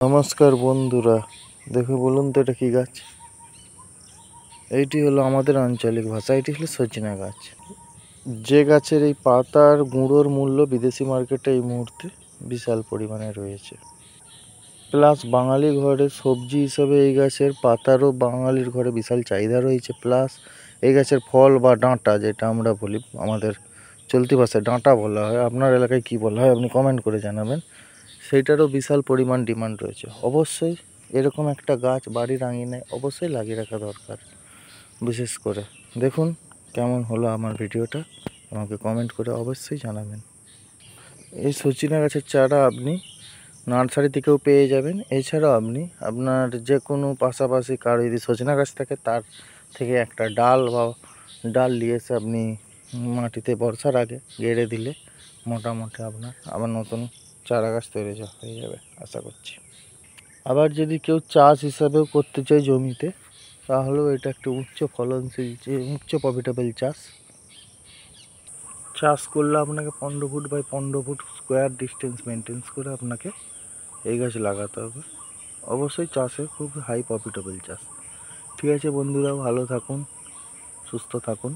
নমস্কার বন্ধুরা, দেখে বলুন তো এটা কী গাছ? এইটি হলো আমাদের আঞ্চলিক ভাষা, এটি হলো সজনা গাছ। যে গাছের এই পাতার গুঁড়োর মূল্য বিদেশি মার্কেটে এই মুহূর্তে বিশাল পরিমাণে রয়েছে। প্লাস বাঙালি ঘরে সবজি হিসাবে এই গাছের পাতারও বাঙালির ঘরে বিশাল চাহিদা রয়েছে। প্লাস এই গাছের ফল বা ডাঁটা, যেটা আমরা বলি আমাদের চলতি ভাষায় ডাঁটা বলা হয়, আপনার এলাকায় কী বলা হয় আপনি কমেন্ট করে জানাবেন। সেইটারও বিশাল পরিমাণ ডিমান্ড রয়েছে। অবশ্যই এরকম একটা গাছ বাড়ির আঙিনায় অবশ্যই লাগিয়ে রাখা দরকার। বিশেষ করে দেখুন কেমন হলো আমার ভিডিওটা, আমাকে কমেন্ট করে অবশ্যই জানাবেন। এই সজনা গাছের চারা আপনি নার্সারি থেকেও পেয়ে যাবেন। এছাড়াও আপনি আপনার যে কোনো পাশাপাশি কারো যদি সজনা গাছ থাকে তার থেকে একটা ডাল নিয়ে এসে আপনি মাটিতে বর্ষার আগে গেড়ে দিলে মোটামুটি আপনার আবার নতুন চারা গাছ তৈরি হয়ে যাবে আশা করছি। আবার যদি কেউ চাষ হিসাবেও করতে চায় জমিতে, তাহলেও এটা একটা উচ্চ ফলনশীল উচ্চ প্রফিটেবল চাষ করলে আপনাকে 15 foot by 15 foot square distance maintenance করে আপনাকে এই গাছ লাগাতে হবে। অবশ্যই চাষে খুব হাই প্রফিটেবল চাষ। ঠিক আছে বন্ধুরা, ভালো থাকুন, সুস্থ থাকুন।